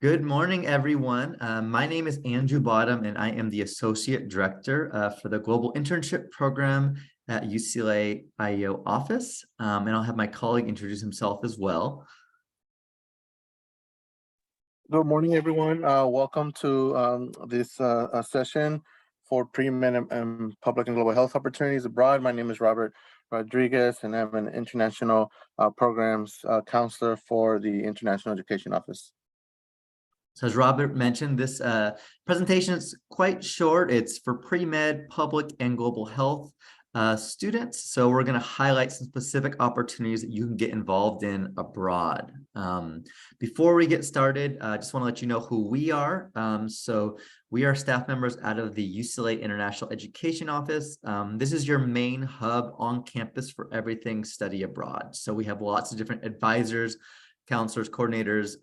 Good morning, everyone. My name is Andrew Bottom, and I am the Associate Director for the Global Internship Program at UCLA IEO office. And I'll have my colleague introduce himself as well. Good morning, everyone. Welcome to this session for pre-med and public and global health opportunities abroad. My name is Robert Rodriguez, and I'm an international programs counselor for the International Education Office. So as Robert mentioned, this presentation is quite short. It's for pre-med, public, and global health students. So we're going to highlight some specific opportunities that you can get involved in abroad. Before we get started, I just want to let you know who we are. So we are staff members out of the UCLA International Education Office. This is your main hub on campus for everything study abroad. So we have lots of different advisors, counselors, coordinators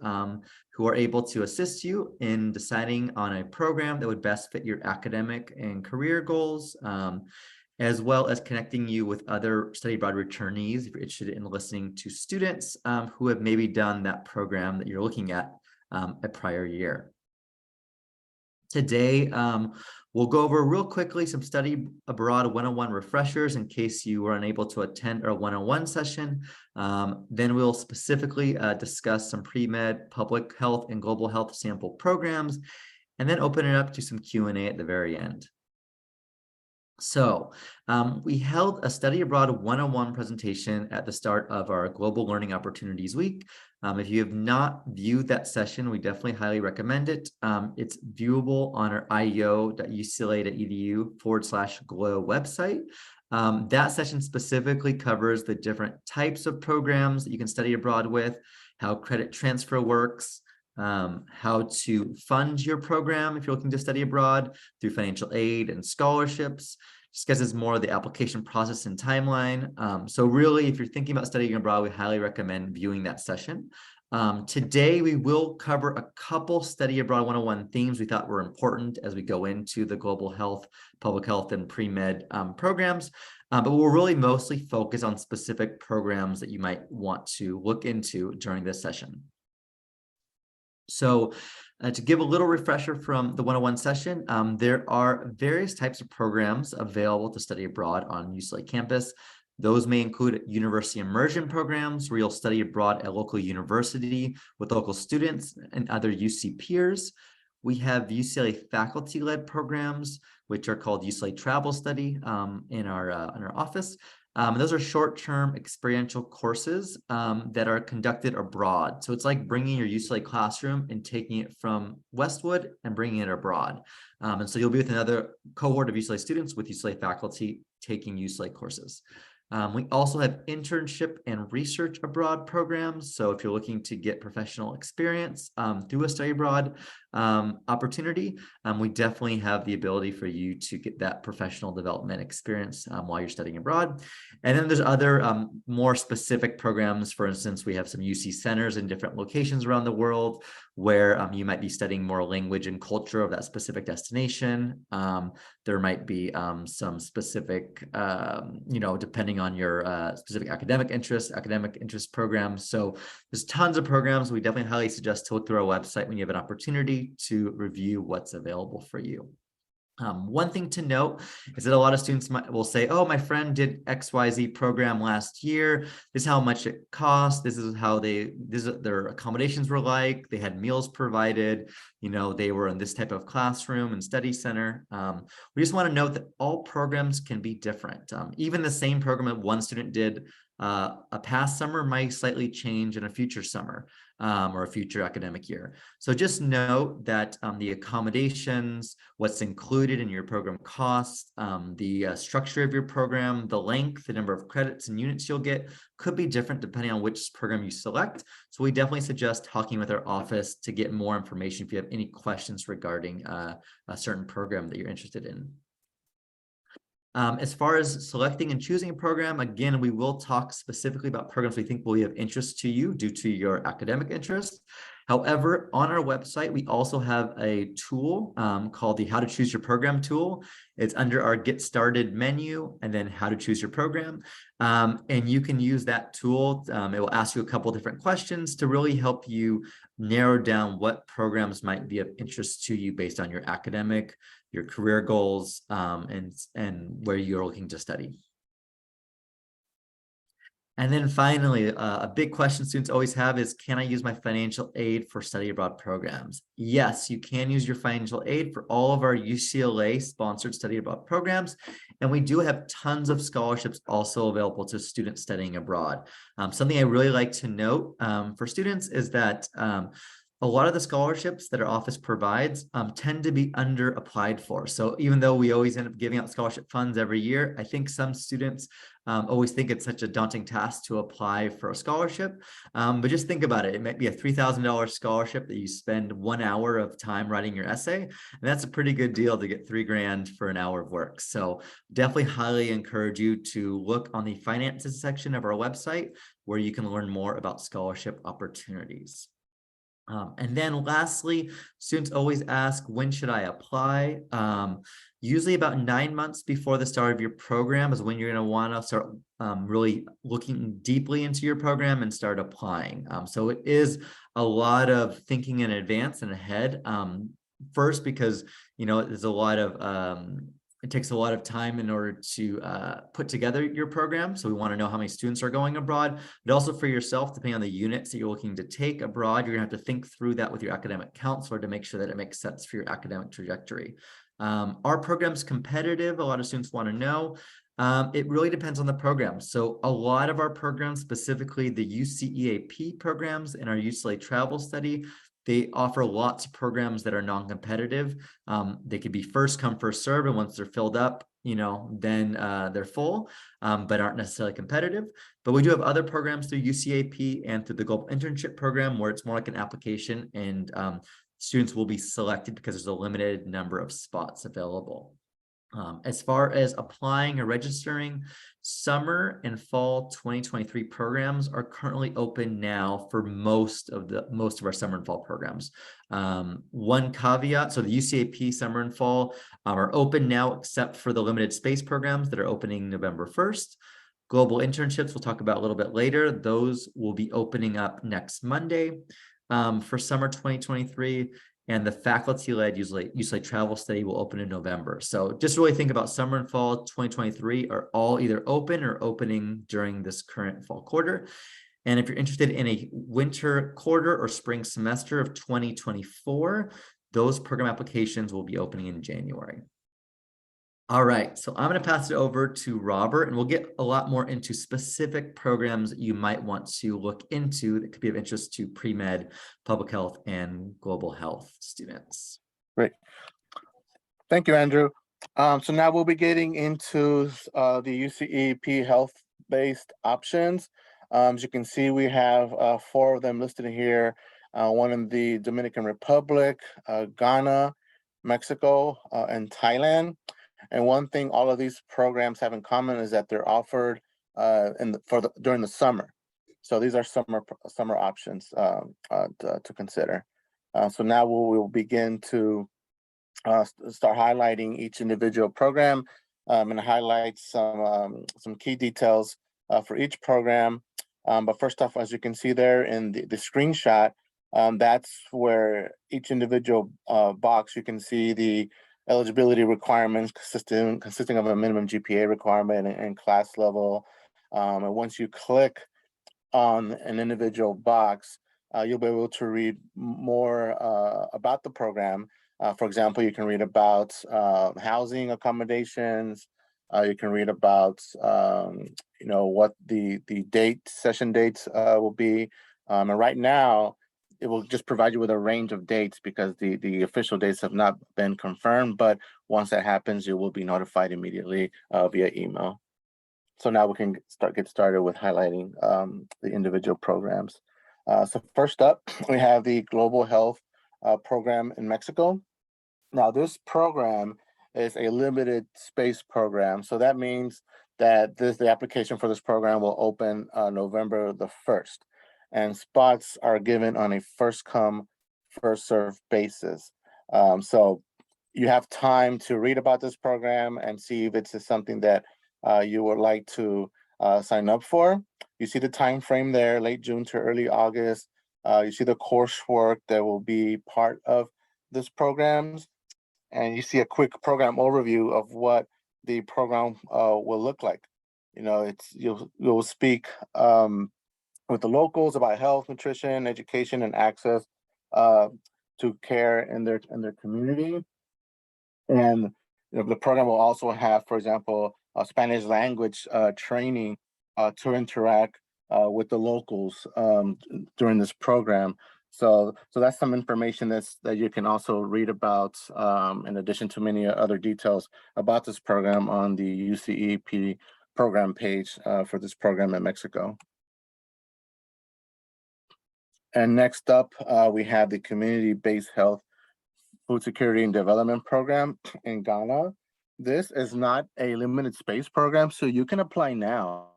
who are able to assist you in deciding on a program that would best fit your academic and career goals, as well as connecting you with other study abroad returnees if you're interested in listening to students who have maybe done that program that you're looking at a prior year. Today, we'll go over real quickly some study abroad 101 refreshers in case you were unable to attend our 101 session. Then we'll specifically discuss some pre-med, public health, and global health sample programs, and then open it up to some Q&A at the very end. So we held a Study Abroad 101 presentation at the start of our Global Learning Opportunities Week. If you have not viewed that session, we definitely highly recommend it. It's viewable on our ieo.ucla.edu/GLOW website. That session specifically covers the different types of programs that you can study abroad with, how credit transfer works, how to fund your program if you're looking to study abroad through financial aid and scholarships. Discusses more of the application process and timeline. So really, if you're thinking about studying abroad, we highly recommend viewing that session. Today, we will cover a couple Study Abroad 101 themes we thought were important as we go into the global health, public health, and pre-med programs. But we'll really mostly focus on specific programs that you might want to look into during this session. So to give a little refresher from the 101 session, there are various types of programs available to study abroad on UCLA campus. Those may include university immersion programs, where you'll study abroad at a local university with local students and other UC peers. We have UCLA faculty-led programs, which are called UCLA Travel Study in our office. Those are short-term experiential courses that are conducted abroad. So it's like bringing your UCLA classroom and taking it from Westwood and bringing it abroad. And so you'll be with another cohort of UCLA students with UCLA faculty taking UCLA courses. We also have internship and research abroad programs. So if you're looking to get professional experience through a study abroad opportunity, we definitely have the ability for you to get that professional development experience while you're studying abroad. And then there's other more specific programs. For instance, we have some UC centers in different locations around the world where you might be studying more language and culture of that specific destination. There might be some specific, depending on your specific academic interest programs. So there's tons of programs. We definitely highly suggest to look through our website when you have an opportunity to review what's available for you. One thing to note is that a lot of students will say, oh, my friend did XYZ program last year. This is how much it cost. This is how their accommodations were like. They had meals provided. They were in this type of classroom and study center. We just want to note that all programs can be different. Even the same program that one student did a past summer might slightly change in a future summer or a future academic year. So just note that the accommodations, what's included in your program costs, the structure of your program, the length, the number of credits and units you'll get could be different depending on which program you select. So we definitely suggest talking with our office to get more information if you have any questions regarding a certain program that you're interested in. As far as selecting and choosing a program, again, we will talk specifically about programs we think will be of interest to you due to your academic interest. However, on our website, we also have a tool called the How to Choose Your Program tool. It's under our Get Started menu and then How to Choose Your Program. And you can use that tool. It will ask you a couple different questions to really help you narrow down what programs might be of interest to you based on your academic, your career goals, and where you're looking to study. And then finally, a big question students always have is, can I use my financial aid for study abroad programs? Yes, you can use your financial aid for all of our UCLA sponsored study abroad programs. And we do have tons of scholarships also available to students studying abroad. Something I really like to note for students is that a lot of the scholarships that our office provides tend to be under applied for. So even though we always end up giving out scholarship funds every year, I think some students always think it's such a daunting task to apply for a scholarship. But just think about it. It might be a $3,000 scholarship that you spend 1 hour of time writing your essay. And that's a pretty good deal to get $3,000 for an hour of work. So definitely highly encourage you to look on the finances section of our website where you can learn more about scholarship opportunities. And then lastly, students always ask, when should I apply? Usually about 9 months before the start of your program is when you're going to want to start really looking deeply into your program and start applying. So it is a lot of thinking in advance and ahead. First, because, there's a lot of it takes a lot of time in order to put together your program. So we want to know how many students are going abroad, but also for yourself, depending on the units that you're looking to take abroad, you're gonna have to think through that with your academic counselor to make sure that it makes sense for your academic trajectory. Our program's competitive. A lot of students want to know. It really depends on the program. So a lot of our programs, specifically the UCEAP programs and our UCLA travel study, they offer lots of programs that are non-competitive. They could be first come, first serve, and once they're filled up, then they're full, but aren't necessarily competitive. But we do have other programs through UCAP and through the Global Internship Program where it's more like an application, and students will be selected because there's a limited number of spots available. As far as applying or registering, summer and fall 2023 programs are currently open now for most of our summer and fall programs. One caveat, so the UCAP summer and fall are open now, except for the limited space programs that are opening November 1st. Global internships, we'll talk about a little bit later. Those will be opening up next Monday for summer 2023. And the faculty-led UCLA travel study will open in November. So just really think about summer and fall 2023 are all either open or opening during this current fall quarter. And if you're interested in a winter quarter or spring semester of 2024, those program applications will be opening in January. All right, so I'm going to pass it over to Robert, and we'll get a lot more into specific programs you might want to look into that could be of interest to pre-med, public health, and global health students. Great. Thank you, Andrew. So now we'll be getting into the UCEAP health-based options. As you can see, we have 4 of them listed here. One in the Dominican Republic, Ghana, Mexico, and Thailand. And one thing all of these programs have in common is that they're offered during the summer. So these are summer options to consider. So now we'll begin to start highlighting each individual program and highlight some key details for each program. But first off, as you can see there in the screenshot, that's where each individual box, you can see the eligibility requirements consisting of a minimum GPA requirement and class level. And once you click on an individual box, you'll be able to read more about the program. For example, you can read about housing accommodations. You can read about what the session dates will be. And right now, it will just provide you with a range of dates because the official dates have not been confirmed. But once that happens, you will be notified immediately via email. So now we can get started with highlighting the individual programs. So first up, we have the Global Health Program in Mexico. Now, this program is a limited space program. So that means that the application for this program will open November the 1st. And spots are given on a first come, first served basis. So you have time to read about this program and see if it's something that you would like to sign up for. You see the time frame there, late June to early August. You see the coursework that will be part of this program, and you see a quick program overview of what the program will look like. You know, you'll speak with the locals about health, nutrition, education, and access to care in their community. And the program will also have, for example, a Spanish language training to interact with the locals during this program. So that's some information that you can also read about, in addition to many other details about this program on the UCEP program page for this program in Mexico. And next up, we have the Community-Based Health, Food Security and Development Program in Ghana. This is not a limited space program, so you can apply now.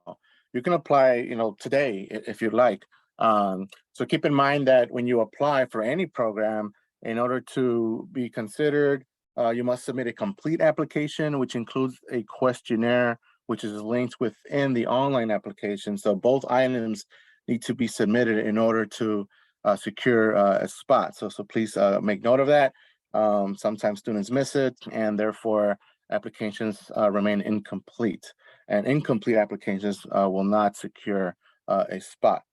You can apply, today if you'd like. So keep in mind that when you apply for any program, in order to be considered, you must submit a complete application, which includes a questionnaire, which is linked within the online application. So both items need to be submitted in order to secure a spot. So please make note of that. Sometimes students miss it, and therefore applications remain incomplete. And incomplete applications will not secure a spot.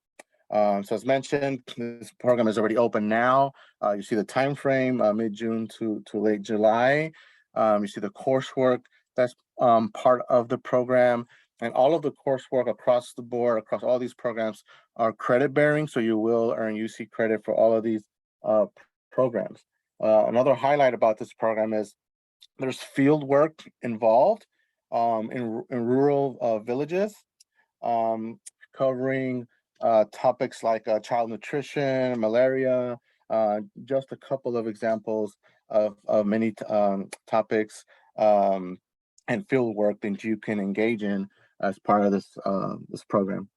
So as mentioned, this program is already open now. You see the time frame, mid-June to late July. You see the coursework that's part of the program. And all of the coursework across the board, across all these programs, are credit bearing. So you will earn UC credit for all of these programs. Another highlight about this program is there's field work involved in rural villages, covering topics like child nutrition, malaria, just a couple of examples of many topics and field work that you can engage in as part of this program.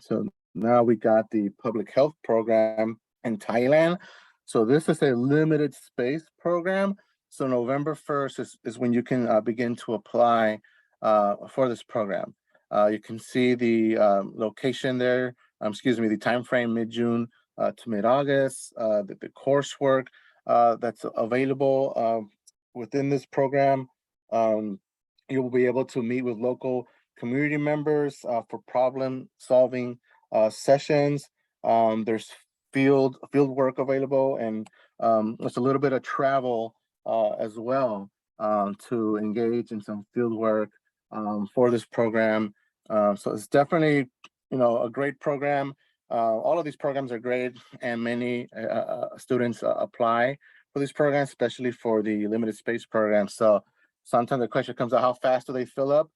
So now we got the public health program in Thailand. So this is a limited space program. So November 1st is when you can begin to apply for this program. You can see the location there, the time frame mid-June to mid-August, the coursework that's available within this program. You will be able to meet with local community members for problem solving sessions. There's field work available, and there's a little bit of travel as well to engage in some field work for this program. So it's definitely a great program. All of these programs are great, and many students apply for these programs, especially for the limited space program. So sometimes the question comes out, how fast do they fill up?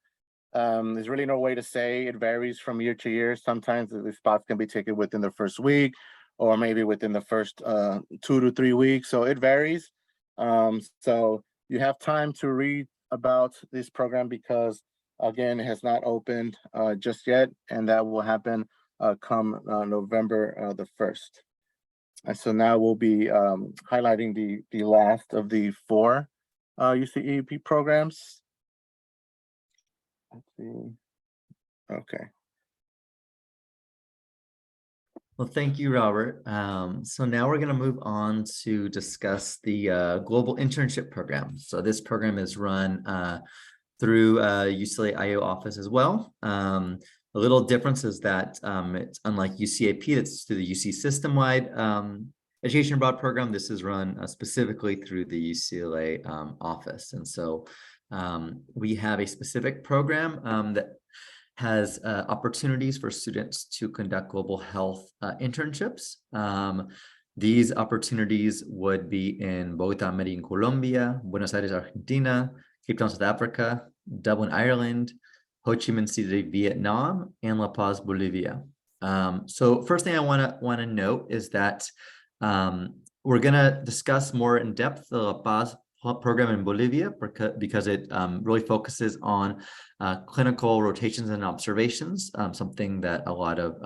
There's really no way to say. It varies from year to year. Sometimes the spots can be taken within the first week, or maybe within the first 2 to 3 weeks. So it varies. So you have time to read about this program because, again, it has not opened just yet, and that will happen come November the 1st. And so now we'll be highlighting the last of the 4 UCEP programs. Let's see. Okay. Well, thank you, Robert. So now we're going to move on to discuss the Global Internship Program. So this program is run through UCLA IO office as well. A little difference is that it's unlike UCAP, that's through the UC system-wide education abroad program. This is run specifically through the UCLA office. And so we have a specific program that has opportunities for students to conduct global health internships. These opportunities would be in Bogotá, Medellín, Colombia, Buenos Aires, Argentina, Cape Town, South Africa, Dublin, Ireland, Ho Chi Minh City, Vietnam, and La Paz, Bolivia. So first thing I want to note is that We're going to discuss more in depth the La Paz program in Bolivia because it really focuses on clinical rotations and observations, something that a lot of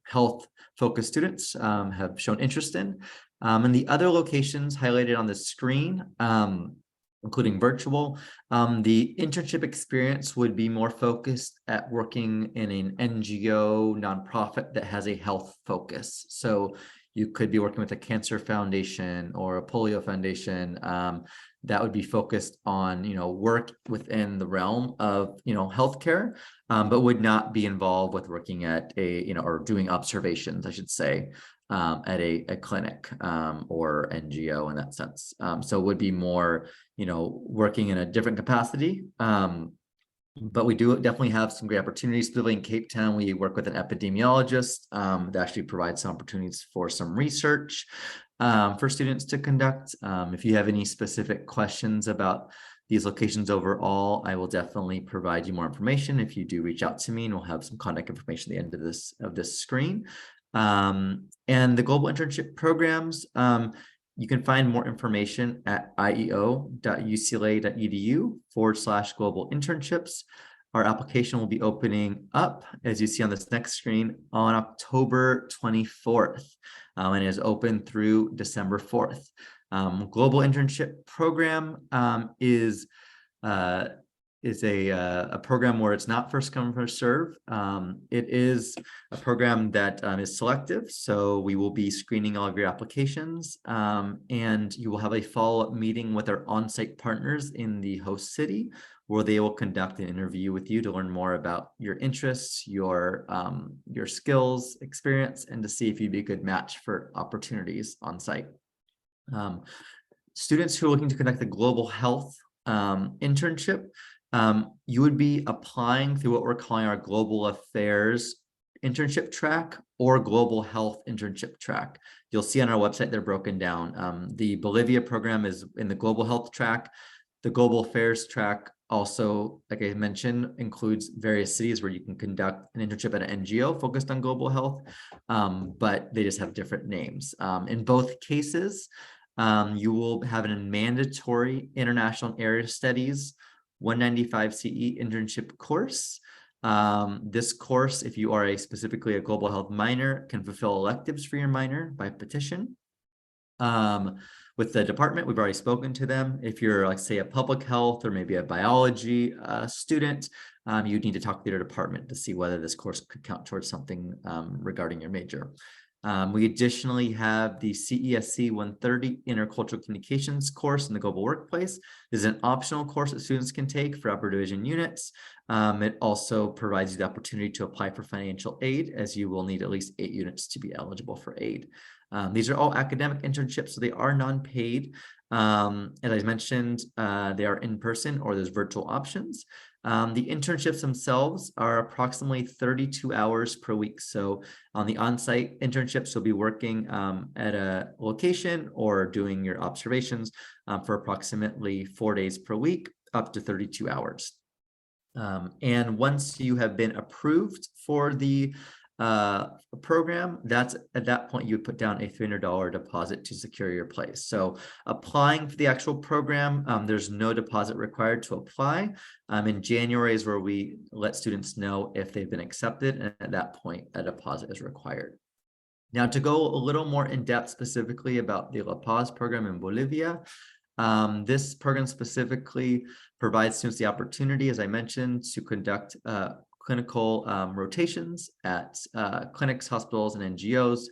health-focused students have shown interest in. And the other locations highlighted on the screen, including virtual, the internship experience would be more focused at working in an NGO nonprofit that has a health focus. So you could be working with a cancer foundation or a polio foundation that would be focused on, work within the realm of, healthcare, but would not be involved with working at a, or doing observations, I should say, at a clinic or NGO in that sense. So it would be more, working in a different capacity. But we do definitely have some great opportunities. Specifically in Cape Town, we work with an epidemiologist that actually provides some opportunities for some research for students to conduct. If you have any specific questions about these locations overall, I will definitely provide you more information if you do reach out to me, and we'll have some contact information at the end of this screen. And the global internship programs, you can find more information at ieo.ucla.edu/global internships. Our application will be opening up, as you see on this next screen, on October 24th, and is open through December 4th. Global internship program is a program where it's not first come, first serve. It is a program that is selective. So we will be screening all of your applications, and you will have a follow-up meeting with our on-site partners in the host city, where they will conduct an interview with you to learn more about your interests, your skills, experience, and to see if you'd be a good match for opportunities on site. Students who are looking to conduct the global health internship, you would be applying through what we're calling our global affairs internship track or global health internship track. You'll see on our website they're broken down. The Bolivia program is in the global health track. The global affairs track also, like I mentioned, includes various cities where you can conduct an internship at an NGO focused on global health, but they just have different names. In both cases, you will have a mandatory international area studies 195 CE internship course. This course, if you are specifically a global health minor, can fulfill electives for your minor by petition. With the department, we've already spoken to them. If you're, like, say, a public health or maybe a biology student, you need to talk to your department to see whether this course could count towards something regarding your major. We additionally have the CESC 130 Intercultural Communications course in the global workplace. This is an optional course that students can take for upper division units. It also provides you the opportunity to apply for financial aid, as you will need at least 8 units to be eligible for aid. These are all academic internships, so they are non-paid. As I mentioned, they are in person or there's virtual options. The internships themselves are approximately 32 hours per week. So on the on-site internships, you'll be working at a location or doing your observations for approximately 4 days per week, up to 32 hours. And once you have been approved for the program, that's at that point you would put down a $300 deposit to secure your place. So applying for the actual program, there's no deposit required to apply. In January is where we let students know if they've been accepted, and at that point a deposit is required. Now, to go a little more in depth specifically about the La Paz program in Bolivia, this program specifically provides students the opportunity, as I mentioned, to conduct clinical rotations at clinics, hospitals, and NGOs,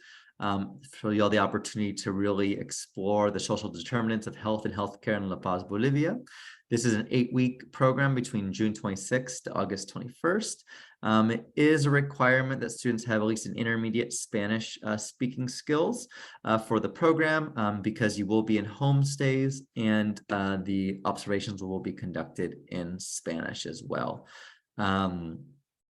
for you all the opportunity to really explore the social determinants of health and healthcare in La Paz, Bolivia. This is an 8-week program between June 26th to August 21st. It is a requirement that students have at least an intermediate Spanish speaking skills for the program, because you will be in homestays, and the observations will be conducted in Spanish as well.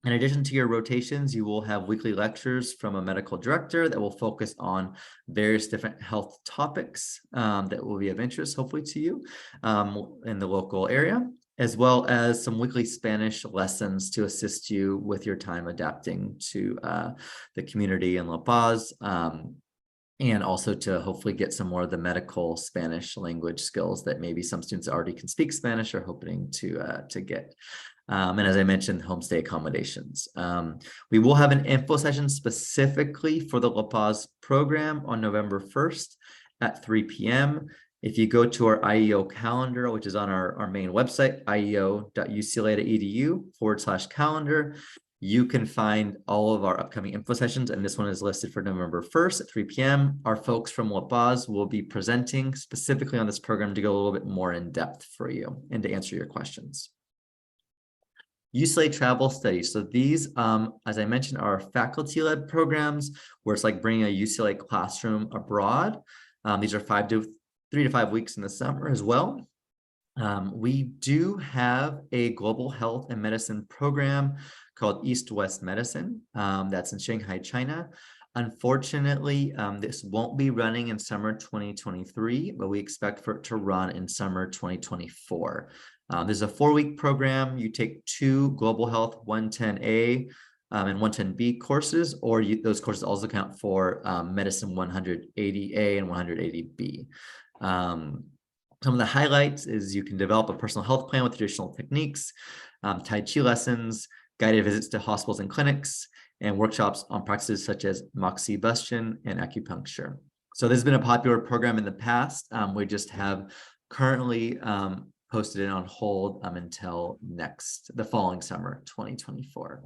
In addition to your rotations, you will have weekly lectures from a medical director that will focus on various different health topics that will be of interest, hopefully, to you in the local area, as well as some weekly Spanish lessons to assist you with your time adapting to the community in La Paz. and also to hopefully get some more of the medical Spanish language skills that maybe some students already can speak Spanish are hoping to get. And as I mentioned, homestay accommodations. We will have an info session specifically for the La Paz program on November 1st at 3 p.m. If you go to our IEO calendar, which is on our main website, ieo.ucla.edu/calendar, you can find all of our upcoming info sessions, and this one is listed for November 1st at 3 p.m. Our folks from La Paz will be presenting specifically on this program to go a little bit more in depth for you and to answer your questions. UCLA travel studies. So these, as I mentioned, are faculty-led programs where it's like bringing a UCLA classroom abroad. These are 3 to 5 weeks in the summer as well. We do have a global health and medicine program called East-West Medicine that's in Shanghai, China. Unfortunately, this won't be running in summer 2023, but we expect for it to run in summer 2024. There's a 4-week program. You take 2 Global Health 110A and 110B courses, or those courses also count for Medicine 180A and 180B. Some of the highlights is you can develop a personal health plan with traditional techniques, Tai Chi lessons, guided visits to hospitals and clinics, and workshops on practices such as moxibustion and acupuncture. So this has been a popular program in the past. We just have currently posted it on hold until the following summer, 2024.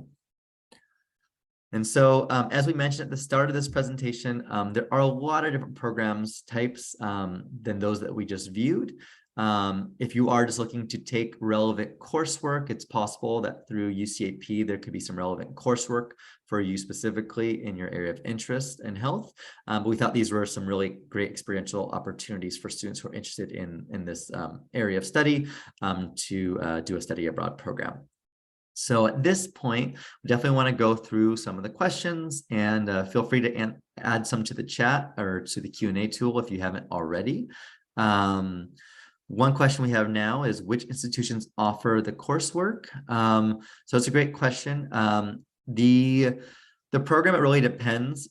And so, as we mentioned at the start of this presentation, there are a lot of different programs types than those that we just viewed. If you are just looking to take relevant coursework, it's possible that through UCAP, there could be some relevant coursework for you specifically in your area of interest and health. But we thought these were some really great experiential opportunities for students who are interested in this area of study to do a study abroad program. So at this point, we definitely want to go through some of the questions, and feel free to add some to the chat or to the Q&A tool if you haven't already. One question we have now is, which institutions offer the coursework? So it's a great question. The program, it really depends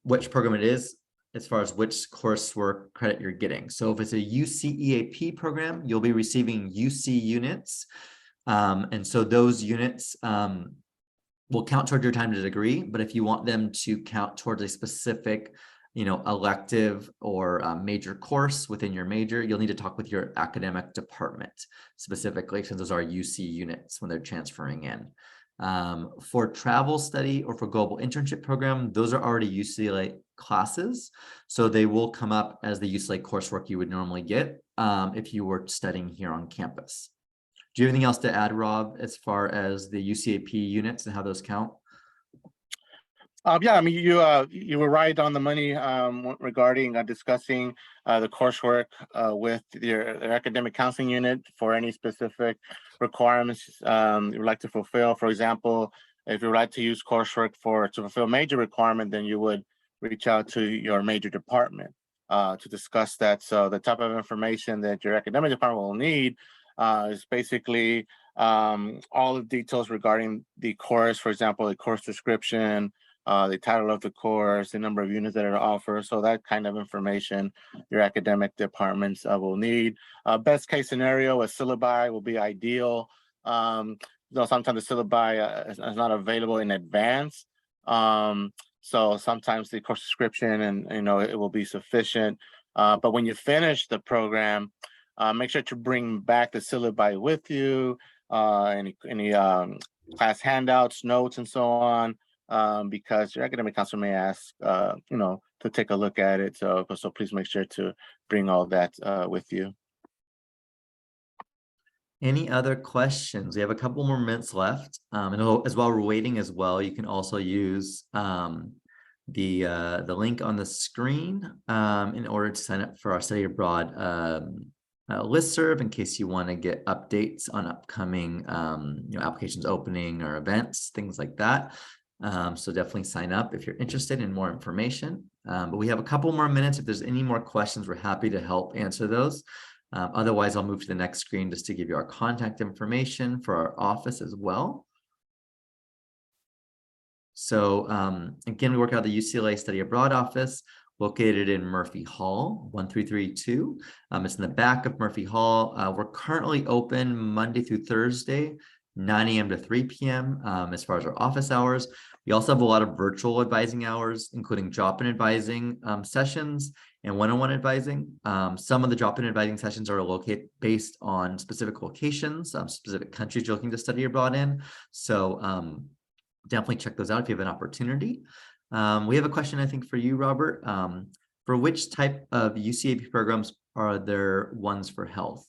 which program it is as far as which coursework credit you're getting. So if it's a UCEAP program, you'll be receiving UC units. And so those units will count toward your time to degree, but if you want them to count towards a specific, elective or major course within your major, you'll need to talk with your academic department specifically, since those are UC units when they're transferring in. For travel study or for global internship program, those are already UCLA classes, so they will come up as the UCLA coursework you would normally get if you were studying here on campus. Do you have anything else to add, Rob, as far as the UCAP units and how those count? Yeah, I mean, you were right on the money regarding discussing the coursework with your academic counseling unit for any specific requirements you would like to fulfill. For example, if you would like to use coursework to fulfill major requirement, then you would reach out to your major department to discuss that. So the type of information that your academic department will need is basically all the details regarding the course. For example, the course description, the title of the course, the number of units that are offered. So that kind of information your academic departments will need. Best case scenario, a syllabi will be ideal. Sometimes the syllabi is not available in advance. So sometimes the course description and it will be sufficient. But when you finish the program, make sure to bring back the syllabi with you, any class handouts, notes, and so on, because your academic counselor may ask, to take a look at it. So please make sure to bring all that with you. Any other questions? We have a couple more minutes left. And as while we're waiting as well, you can also use the link on the screen in order to sign up for our study abroad listserv in case you want to get updates on upcoming applications opening or events, things like that. So definitely sign up if you're interested in more information. But we have a couple more minutes. If there's any more questions, we're happy to help answer those. Otherwise, I'll move to the next screen just to give you our contact information for our office as well. So again, we work out of the UCLA Study Abroad office, located in Murphy Hall, 1332. It's in the back of Murphy Hall. We're currently open Monday through Thursday, 9 a.m. to 3 p.m. As far as our office hours. We also have a lot of virtual advising hours, including drop-in advising sessions and one-on-one advising. Some of the drop-in advising sessions are located based on specific locations, specific countries you're looking to study abroad in. So definitely check those out if you have an opportunity. We have a question, I think, for you, Robert. For which type of UCAP programs are there ones for health?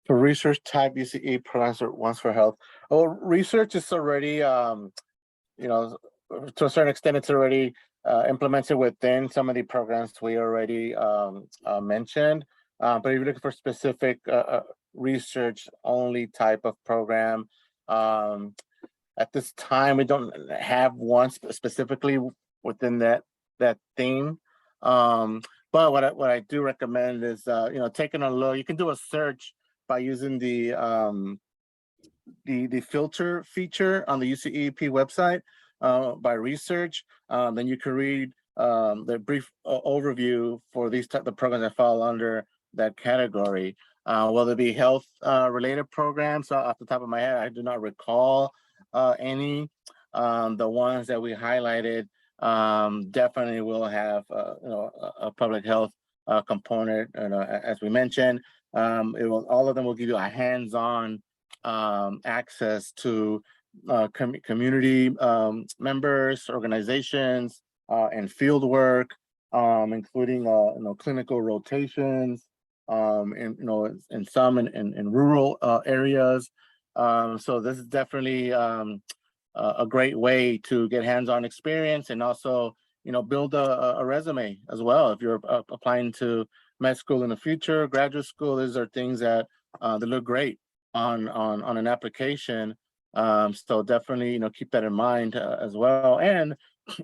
For research type UCE programs or ones for health. Oh, research is already, you know, to a certain extent, it's already implemented within some of the programs we already mentioned. But if you're looking for specific research only type of program, at this time, we don't have one specifically within that theme. But what I do recommend is taking a look. You can do a search by using the filter feature on the UCEP website by research. Then you can read the brief overview for these type of programs that fall under that category. Will there be health related programs? Off the top of my head, I do not recall any. The ones that we highlighted definitely will have a public health component, as we mentioned. All of them will give you a hands-on access to community members, organizations, and field work, including clinical rotations, and in some in rural areas. So this is definitely a great way to get hands-on experience and also build a resume as well. If you're applying to med school in the future, graduate school, these are things that look great on an application. So definitely keep that in mind as well. And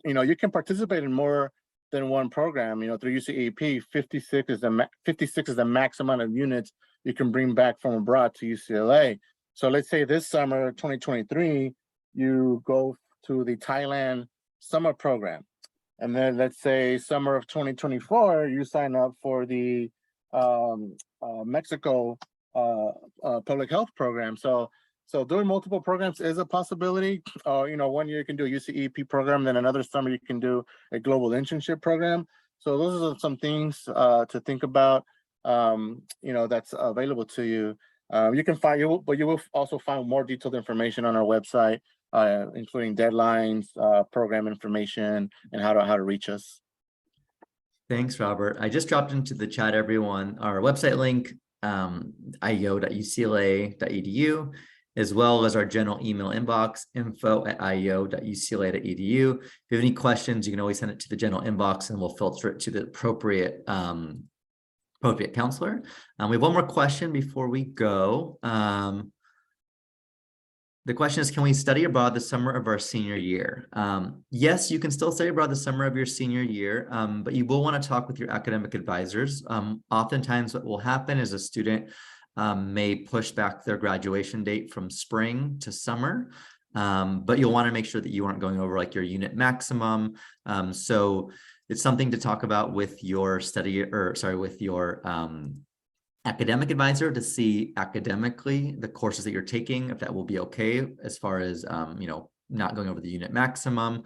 you can participate in more than one program. Through UCEP, 56 is the max amount of units you can bring back from abroad to UCLA. So let's say this summer 2023 you go to the Thailand summer program, and then let's say summer of 2024 you sign up for the Mexico public health program. So doing multiple programs is a possibility. 1 year you can do a UCEP program, then another summer you can do a global internship program. So those are some things to think about. That's available to you. You can find but you will also find more detailed information on our website, including deadlines, program information, and how to reach us. Thanks, Robert. I just dropped into the chat, everyone, our website link, ieo.ucla.edu, as well as our general email inbox, info@ieo.ucla.edu. If you have any questions, you can always send it to the general inbox and we'll filter it to the appropriate counselor. We have one more question before we go. The question is, can we study abroad the summer of our senior year? Yes, you can still study abroad the summer of your senior year, but you will want to talk with your academic advisors. Oftentimes what will happen is a student may push back their graduation date from spring to summer, but you'll want to make sure that you aren't going over like your unit maximum. So it's something to talk about with your academic advisor to see academically the courses that you're taking, if that will be okay as far as not going over the unit maximum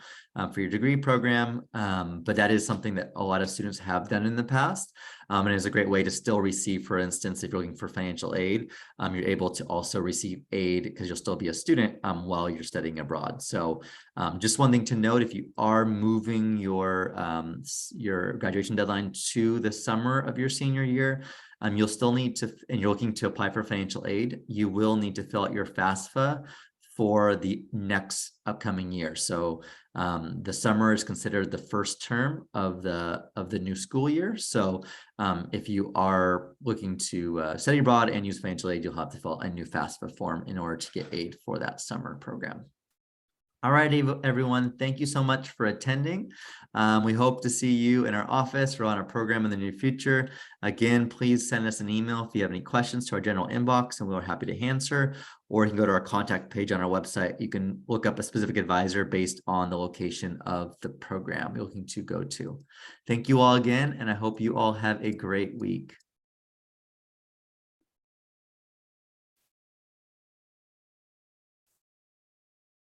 for your degree program. But that is something that a lot of students have done in the past, and is a great way to still receive, for instance, if you're looking for financial aid, you're able to also receive aid because you'll still be a student while you're studying abroad. So just one thing to note, if you are moving your graduation deadline to the summer of your senior year, you'll still need to, and you're looking to apply for financial aid, you will need to fill out your FAFSA for the next upcoming year. So the summer is considered the first term of the new school year. So if you are looking to study abroad and use financial aid, you'll have to fill out a new FAFSA form in order to get aid for that summer program. All right, everyone, thank you so much for attending. We hope to see you in our office or on our program in the near future. Again, please send us an email if you have any questions to our general inbox, and we're happy to answer. Or you can go to our contact page on our website. You can look up a specific advisor based on the location of the program you're looking to go to. Thank you all again, and I hope you all have a great week.